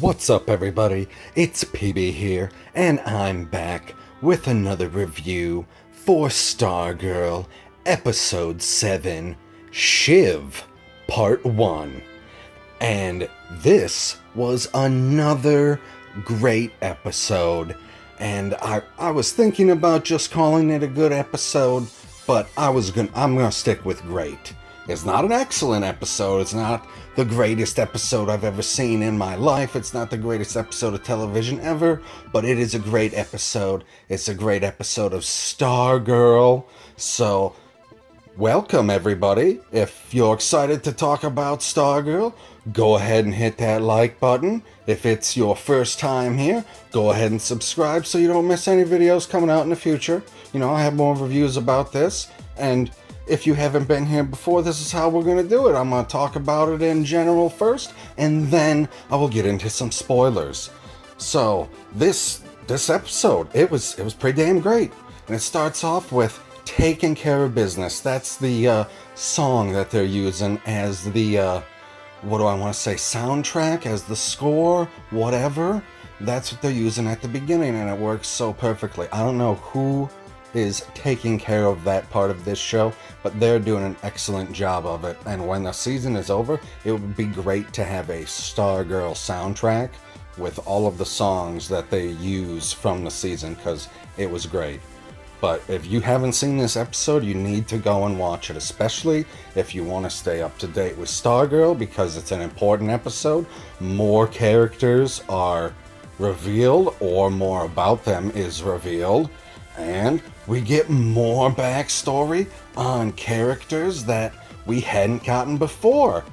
What's up, everybody? It's PB here, and I'm back with another review for Stargirl, Episode 7, Shiv, Part 1. And this was another great episode, and I was thinking about just calling it a good episode, but I'm gonna stick with great. It's not an excellent episode. It's not the greatest episode I've ever seen in my life. It's not the greatest episode of television ever, but it is a great episode. It's a great episode of Stargirl. So, welcome everybody. If you're excited to talk about Stargirl, go ahead and hit that like button. If it's your first time here, go ahead and subscribe so you don't miss any videos coming out in the future. You know, I have more reviews about this, and if you haven't been here before, this is how we're going to do it. I'm going to talk about it in general first, and then I will get into some spoilers. So, this episode, it was pretty damn great. And it starts off with Taking Care of Business. That's the song that they're using as the, what do I want to say, soundtrack, as the score, whatever. That's what they're using at the beginning, and it works so perfectly. I don't know who is taking care of that part of this show, but they're doing an excellent job of it. And when the season is over, it would be great to have a Stargirl soundtrack with all of the songs that they use from the season, because it was great. But if you haven't seen this episode, you need to go and watch it, especially if you want to stay up to date with Stargirl, because it's an important episode. More characters are revealed, or more about them is revealed, and we get more backstory on characters that we hadn't gotten before.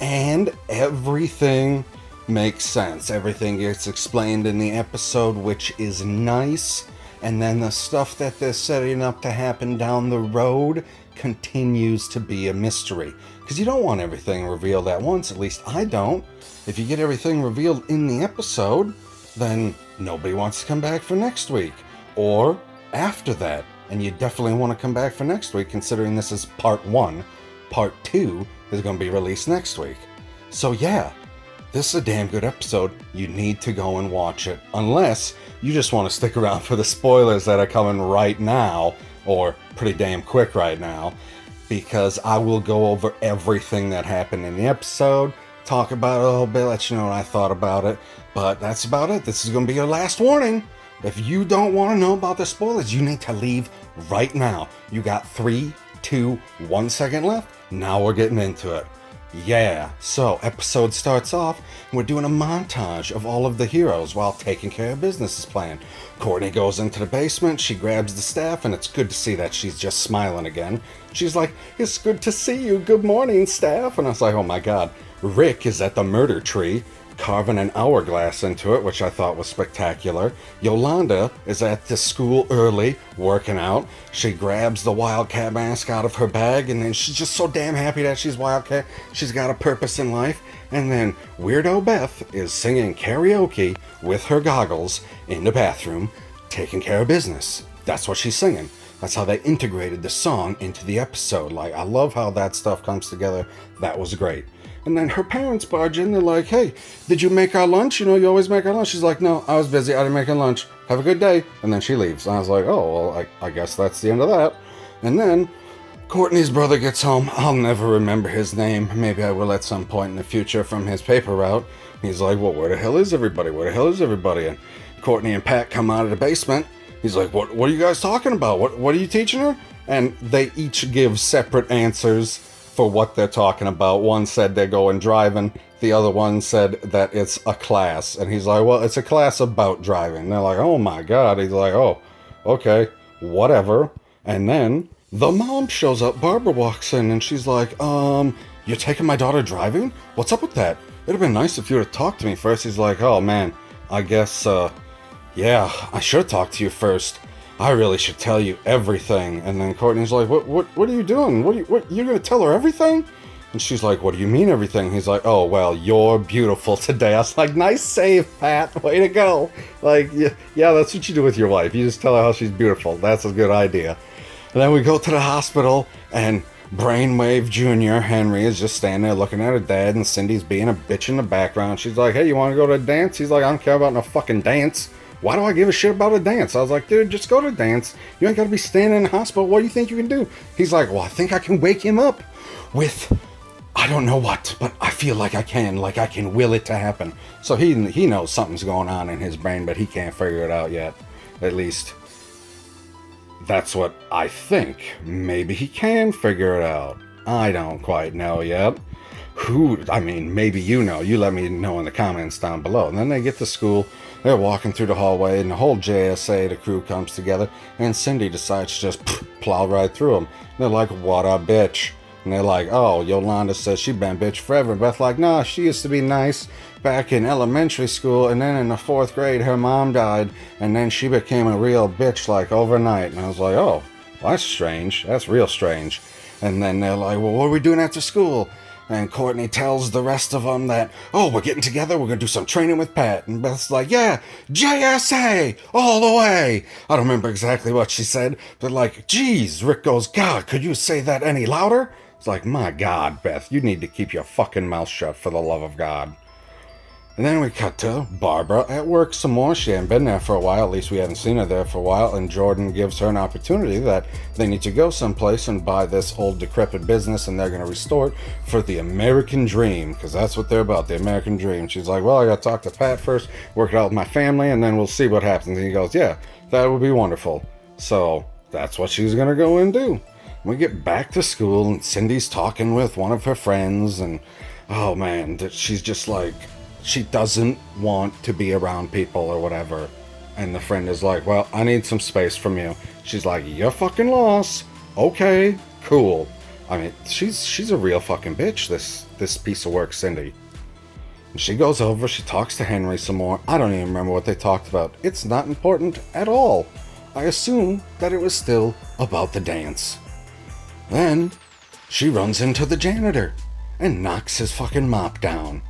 And everything makes sense. Everything gets explained in the episode, which is nice. And then the stuff that they're setting up to happen down the road continues to be a mystery. Because you don't want everything revealed at once, at least I don't. If you get everything revealed in the episode, then nobody wants to come back for next week. Or after that, and you definitely want to come back for next week, considering this is part 1. Part 2 is going to be released next week. So yeah, this is a damn good episode. You need to go and watch it, unless you just want to stick around for the spoilers that are coming right now, or pretty damn quick right now, because I will go over everything that happened in the episode, talk about it a little bit, let you know what I thought about it, but that's about it. This is going to be your last warning. If you don't want to know about the spoilers, you need to leave right now. You got 3, 2, 1 second left. Now we're getting into it. Yeah, so episode starts off, and we're doing a montage of all of the heroes while taking care of business is planned. Courtney goes into the basement, she grabs the staff, and it's good to see that she's just smiling again. She's like, "It's good to see you, good morning, staff." And I was like, oh my god. Rick is at the murder tree, carving an hourglass into it, which I thought was spectacular. Yolanda is at the school early, working out. She grabs the Wildcat mask out of her bag, and then she's just so damn happy that she's Wildcat. She's got a purpose in life. And then Weirdo Beth is singing karaoke with her goggles in the bathroom, taking care of business. That's what she's singing. That's how they integrated the song into the episode. Like, I love how that stuff comes together. That was great. And then her parents barge in, they're like, "Hey, did you make our lunch? You know, you always make our lunch." She's like, "No, I was busy, I didn't make our lunch. Have a good day." And then she leaves. And I was like, oh, well, I guess that's the end of that. And then Courtney's brother gets home. I'll never remember his name. Maybe I will at some point in the future from his paper route. He's like, "Well, where the hell is everybody? Where the hell is everybody?" And Courtney and Pat come out of the basement. He's like, what are you guys talking about? What are you teaching her? And they each give separate answers for what they're talking about. One said they're going driving. The other one said that it's a class. And he's like, "Well, it's a class about driving." And they're like, "Oh my god." He's like, "Oh, okay, whatever." And then the mom shows up. Barbara walks in and she's like, "You're taking my daughter driving? What's up with that? It'd have been nice if you would have talked to me first." He's like, "Oh man, I guess, yeah, I should have talked to you first. I really should tell you everything." And then Courtney's like, what are you doing? You're gonna tell her everything? And she's like, "What do you mean everything?" He's like, "Oh, well, you're beautiful today." I was like, nice save, Pat. Way to go. Like, yeah, that's what you do with your wife. You just tell her how she's beautiful. That's a good idea. And then we go to the hospital, and Brainwave Jr., Henry, is just standing there looking at her dad, and Cindy's being a bitch in the background. She's like, hey, you want to go to a dance? He's like, I don't care about no fucking dance. Why do I give a shit about a dance? I was like, dude, just go to a dance. You ain't got to be standing in the hospital. What do you think you can do? He's like, well, I think I can wake him up with, I don't know what, but I feel like I can will it to happen. So he knows something's going on in his brain, but he can't figure it out yet. At least, that's what I think. Maybe he can figure it out. I don't quite know yet. Maybe you know. You let me know in the comments down below. And then they get to school. They're walking through the hallway, and the whole JSA, the crew, comes together, and Cindy decides to just plow right through them. They're like, what a bitch. And they're like, oh, Yolanda says she been bitch forever. And Beth like, nah, she used to be nice back in elementary school, and then in the 4th grade, her mom died, and then she became a real bitch, like, overnight. And I was like, oh, well, that's strange. That's real strange. And then they're like, well, what are we doing after school? And Courtney tells the rest of them that, oh, we're getting together, we're going to do some training with Pat. And Beth's like, yeah, JSA, all the way. I don't remember exactly what she said, but like, geez, Rick goes, God, could you say that any louder? It's like, my God, Beth, you need to keep your fucking mouth shut for the love of God. And then we cut to Barbara at work some more. She hadn't been there for a while. At least we haven't seen her there for a while. And Jordan gives her an opportunity that they need to go someplace and buy this old decrepit business, and they're going to restore it for the American dream, because that's what they're about, the American dream. She's like, well, I got to talk to Pat first, work it out with my family, and then we'll see what happens. And he goes, yeah, that would be wonderful. So that's what she's going to go and do. We get back to school, and Cindy's talking with one of her friends, and oh man, she's just like, she doesn't want to be around people or whatever. And the friend is like, well, I need some space from you. She's like, you're fucking lost. Okay, cool. I mean, she's a real fucking bitch, this piece of work, Cindy. And she goes over, she talks to Henry some more. I don't even remember what they talked about. It's not important at all. I assume that it was still about the dance. Then she runs into the janitor and knocks his fucking mop down.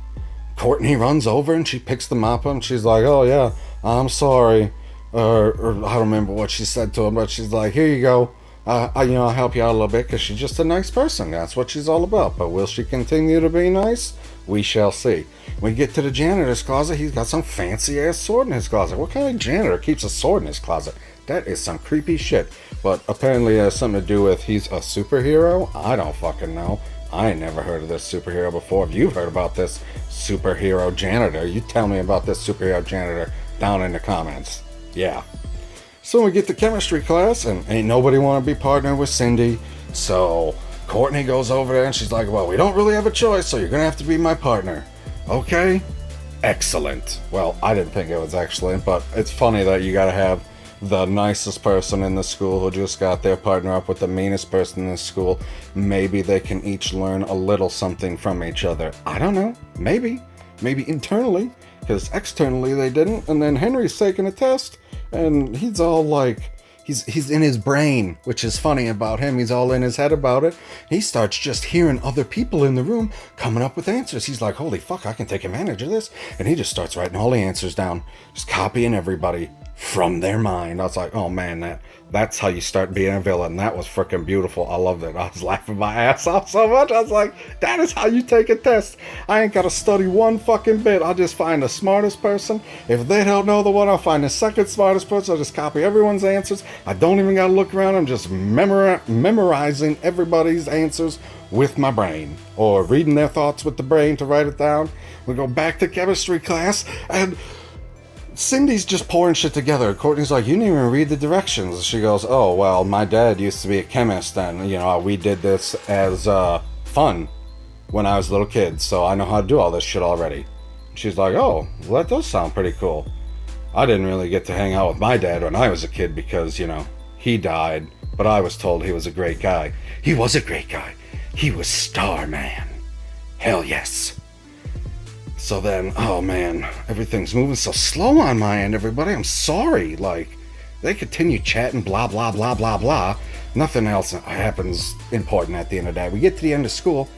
Courtney runs over and she picks the mop up and she's like, oh yeah, I'm sorry. Or I don't remember what she said to him, but she's like, here you go. I'll help you out a little bit, because she's just a nice person. That's what she's all about. But will she continue to be nice? We shall see. When we get to the janitor's closet, he's got some fancy ass sword in his closet. What kind of janitor keeps a sword in his closet? That is some creepy shit. But apparently it has something to do with he's a superhero? I don't fucking know. I ain't never heard of this superhero before. If you've heard about this superhero janitor, you tell me about this superhero janitor down in the comments. Yeah. So we get to chemistry class, and ain't nobody want to be partnered with Cindy. So Courtney goes over there, and she's like, well, we don't really have a choice, so you're going to have to be my partner. Okay? Excellent. Well, I didn't think it was excellent, but it's funny that you got to have the nicest person in the school who just got their partner up with the meanest person in the school. Maybe they can each learn a little something from each other. I don't know. Maybe internally, because externally they didn't. And then Henry's taking a test, and he's all like, he's in his brain, which is funny about him. He's all in his head about it. He starts just hearing other people in the room coming up with answers. He's like, holy fuck, I can take advantage of this. And he just starts writing all the answers down, just copying everybody from their mind. I was like, oh man, that's how you start being a villain. That was freaking beautiful. I loved it. I was laughing my ass off so much. I was like, that is how you take a test. I ain't got to study one fucking bit. I'll just find the smartest person. If they don't know the one, I'll find the second smartest person. I'll just copy everyone's answers. I don't even got to look around. I'm just memorizing everybody's answers with my brain, or reading their thoughts with the brain to write it down. We go back to chemistry class, and Cindy's just pouring shit together. Courtney's like, you didn't even read the directions. She goes, oh, well, my dad used to be a chemist, and, we did this as fun when I was a little kid, so I know how to do all this shit already. She's like, oh, well, that does sound pretty cool. I didn't really get to hang out with my dad when I was a kid because, he died, but I was told he was a great guy. He was a great guy. He was Starman. Hell yes. So then, oh man, everything's moving so slow on my end, everybody. I'm sorry. They continue chatting, blah, blah, blah, blah, blah. Nothing else happens important at the end of the day. We get to the end of school,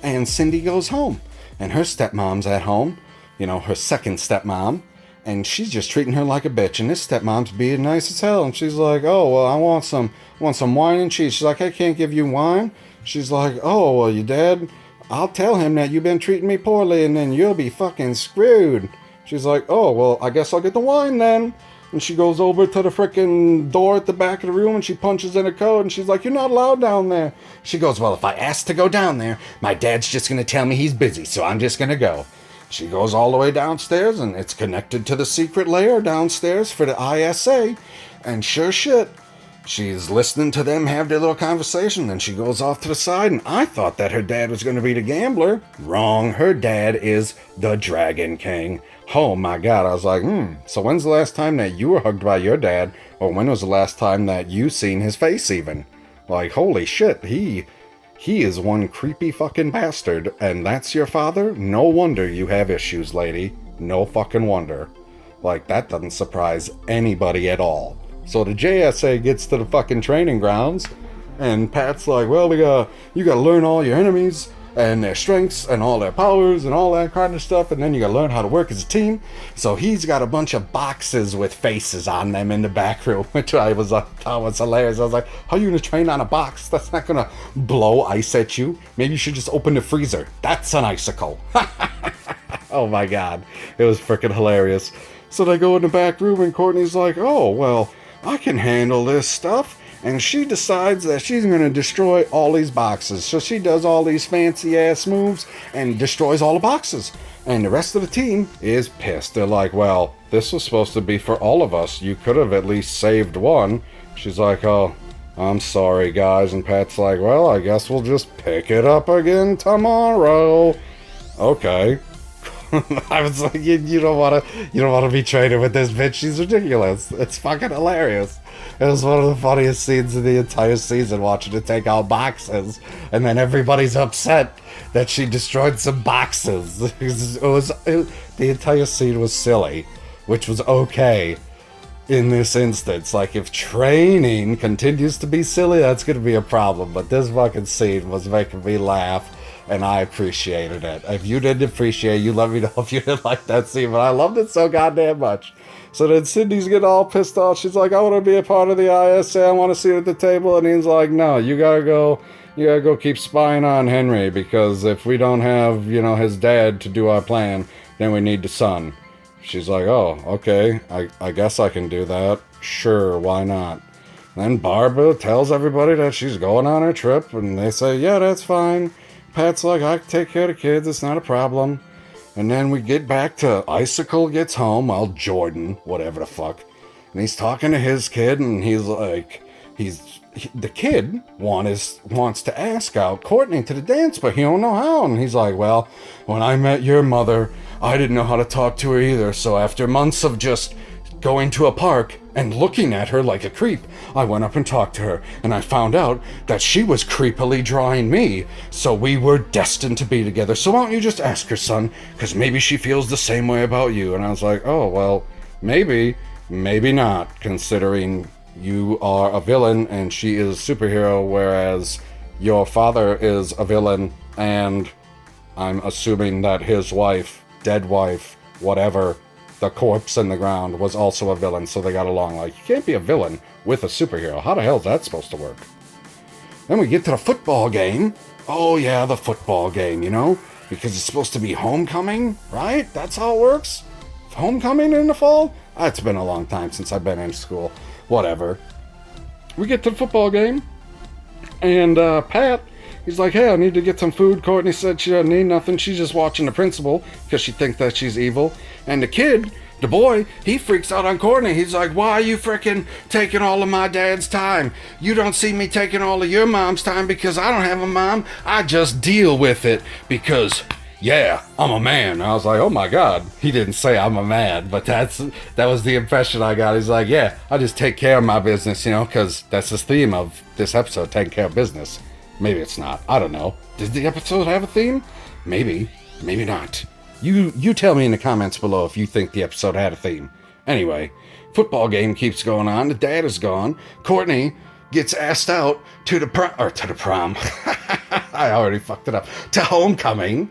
and Cindy goes home. And her stepmom's at home, her second stepmom. and she's just treating her like a bitch. And this stepmom's being nice as hell. And she's like, oh, well, I want some wine and cheese. She's like, I can't give you wine. She's like, oh, well, your dad, I'll tell him that you've been treating me poorly, and then you'll be fucking screwed. She's like, oh, well, I guess I'll get the wine then. And she goes over to the frickin' door at the back of the room, and she punches in a code, and she's like, you're not allowed down there. She goes, well, if I ask to go down there, my dad's just going to tell me he's busy, so I'm just going to go. She goes all the way downstairs, and it's connected to the secret layer downstairs for the ISA. And sure shit, she's listening to them have their little conversation, and she goes off to the side, and I thought that her dad was going to be the gambler. Wrong. Her dad is the Dragon King. Oh my God. I was like, so when's the last time that you were hugged by your dad? Or when was the last time that you seen his face even? Like, holy shit, he is one creepy fucking bastard, and that's your father? No wonder you have issues, lady. No fucking wonder. Like, that doesn't surprise anybody at all. So the JSA gets to the fucking training grounds, and Pat's like, well, you gotta learn all your enemies, and their strengths, and all their powers, and all that kind of stuff, and then you gotta learn how to work as a team. So he's got a bunch of boxes with faces on them in the back room, which I thought was hilarious. I was like, how are you gonna train on a box? That's not gonna blow ice at you. Maybe you should just open the freezer. That's an icicle. Oh my God. It was freaking hilarious. So they go in the back room, and Courtney's like, oh, well, I can handle this stuff. And she decides that she's going to destroy all these boxes. So she does all these fancy ass moves and destroys all the boxes. And the rest of the team is pissed. They're like, well, this was supposed to be for all of us. You could have at least saved one. She's like, oh, I'm sorry, guys. And Pat's like, well, I guess we'll just pick it up again tomorrow. Okay. I was like, you don't want to be traded with this bitch. She's ridiculous. It's fucking hilarious. It was one of the funniest scenes in the entire season, watching her take out boxes, and then everybody's upset that she destroyed some boxes. The entire scene was silly, which was okay in this instance. Like, if training continues to be silly, that's going to be a problem. But this fucking scene was making me laugh, and I appreciated it. If you didn't appreciate it, you let me know if you didn't like that scene, but I loved it so goddamn much. So then Sydney's getting all pissed off. She's like, I want to be a part of the ISA. I want to sit at the table. And he's like, no, you gotta go keep spying on Henry, because if we don't have, his dad to do our plan, then we need the son. She's like, oh, okay. I guess I can do that. Sure, why not? Then Barbara tells everybody that she's going on her trip, and they say, yeah, that's fine. Pat's like, I can take care of the kids. It's not a problem. And then we get back to Icicle gets home, well, Jordan, whatever the fuck. And he's talking to his kid, and he's like, the kid wants to ask out Courtney to the dance, but he don't know how. And he's like, well, when I met your mother, I didn't know how to talk to her either. So after months of just going to a park and looking at her like a creep, I went up and talked to her, and I found out that she was creepily drawing me, so we were destined to be together. So why don't you just ask her, son, because maybe she feels the same way about you. And I was like, oh, well, maybe not, considering you are a villain and she is a superhero, whereas your father is a villain, and I'm assuming that his wife, dead wife, whatever, the corpse in the ground, was also a villain, so they got along. Like, you can't be a villain with a superhero. How the hell is that supposed to work? Then we get to the football game. Oh yeah, the football game, because it's supposed to be homecoming, right? That's how it works? Homecoming in the fall? It's been a long time since I've been in school. Whatever. We get to the football game, and Pat, he's like, hey, I need to get some food. Courtney said she doesn't need nothing. She's just watching the principal because she thinks that she's evil. And the kid, the boy, he freaks out on Courtney. He's like, why are you freaking taking all of my dad's time? You don't see me taking all of your mom's time because I don't have a mom. I just deal with it because, yeah, I'm a man. I was like, oh my God. He didn't say I'm a man, but that was the impression I got. He's like, yeah, I just take care of my business, because that's the theme of this episode, taking care of business. Maybe it's not. I don't know. Did the episode have a theme? Maybe. Maybe not. You tell me in the comments below if you think the episode had a theme. Anyway, football game keeps going on. The dad is gone. Courtney gets asked out to the prom. I already fucked it up. To homecoming.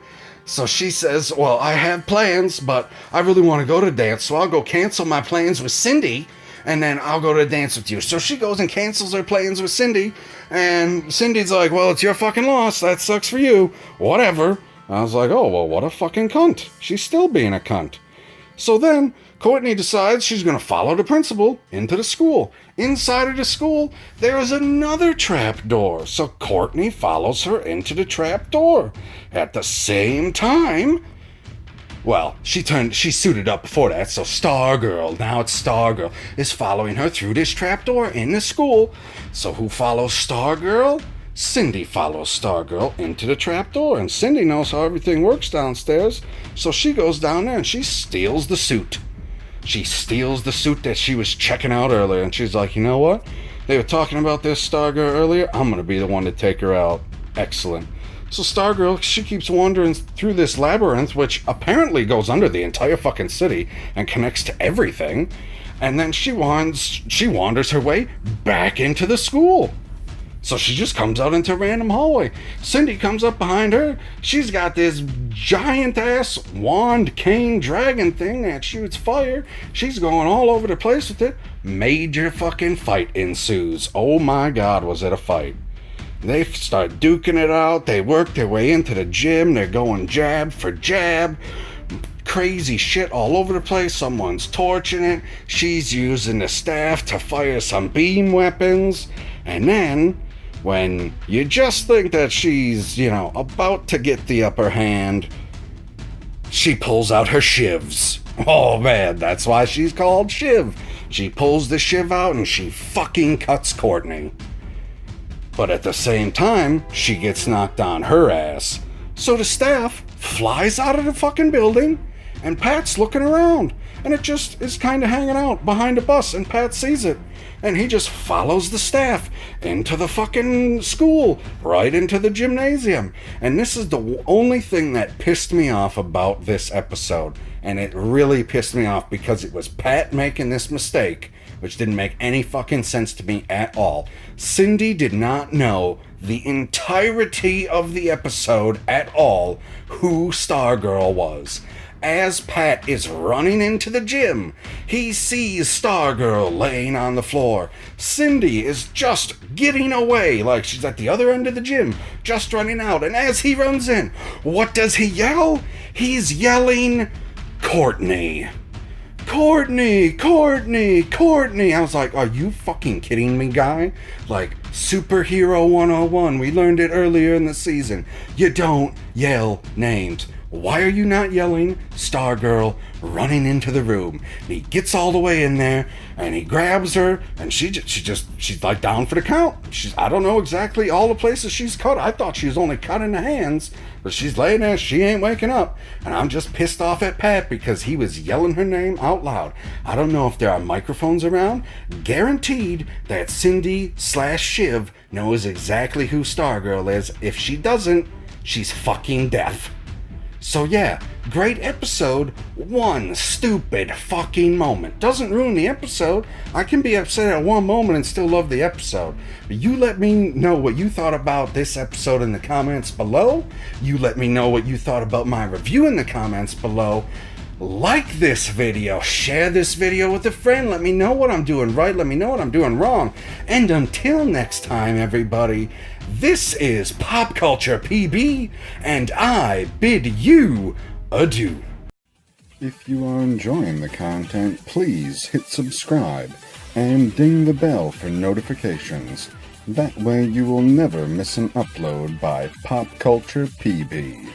So she says, well, I have plans, but I really want to go to dance, so I'll go cancel my plans with Cindy, and then I'll go to dance with you. So she goes and cancels her plans with Cindy, and Cindy's like, well, it's your fucking loss. That sucks for you. Whatever. I was like, oh, well, what a fucking cunt. She's still being a cunt. So then Courtney decides she's going to follow the principal into the school. Inside of the school, there is another trap door. So Courtney follows her into the trap door. At the same time, well, she suited up before that, so Stargirl, now it's Stargirl, is following her through this trap door in the school. So who follows Stargirl? Cindy follows Stargirl into the trap door, and Cindy knows how everything works downstairs, so she goes down there and she steals the suit. She steals the suit that she was checking out earlier, and she's like, you know what? They were talking about this Stargirl earlier. I'm going to be the one to take her out. Excellent. So Stargirl, she keeps wandering through this labyrinth, which apparently goes under the entire fucking city and connects to everything, and then she wanders her way back into the school. So she just comes out into a random hallway. Cindy comes up behind her. She's got this giant-ass wand cane dragon thing that shoots fire. She's going all over the place with it. Major fucking fight ensues. Oh my god, was it a fight. They start duking it out. They work their way into the gym. They're going jab for jab. Crazy shit all over the place. Someone's torching it. She's using the staff to fire some beam weapons. And then, when you just think that she's, about to get the upper hand, she pulls out her shivs. Oh man, that's why she's called Shiv. She pulls the shiv out and she fucking cuts Courtney. But at the same time, she gets knocked on her ass. So the staff flies out of the fucking building, and Pat's looking around, and it just is kind of hanging out behind a bus, and Pat sees it. And he just follows the staff into the fucking school, right into the gymnasium. And this is the only thing that pissed me off about this episode. And it really pissed me off because it was Pat making this mistake, which didn't make any fucking sense to me at all. Cindy did not know the entirety of the episode at all who Stargirl was. As Pat is running into the gym, he sees Stargirl laying on the floor. Cindy is just getting away, like she's at the other end of the gym, just running out. And as he runs in, what does he yell? He's yelling, Courtney. Courtney, Courtney, Courtney. I was like, are you fucking kidding me, guy? Like, Superhero 101, we learned it earlier in the season. You don't yell names. Why are you not yelling Stargirl running into the room? And he gets all the way in there and he grabs her and she's like down for the count. I don't know exactly all the places she's cut. I thought she was only cut in the hands, but she's laying there, she ain't waking up. And I'm just pissed off at Pat because he was yelling her name out loud. I don't know if there are microphones around. Guaranteed that Cindy/Shiv knows exactly who Stargirl is. If she doesn't, she's fucking deaf. So yeah, great episode, one stupid fucking moment. Doesn't ruin the episode. I can be upset at one moment and still love the episode. But you let me know what you thought about this episode in the comments below. You let me know what you thought about my review in the comments below. Like this video, share this video with a friend. Let me know what I'm doing right, let me know what I'm doing wrong. And until next time, everybody, this is Pop Culture PB, and I bid you adieu. If you are enjoying the content, please hit subscribe and ding the bell for notifications. That way you will never miss an upload by Pop Culture PB.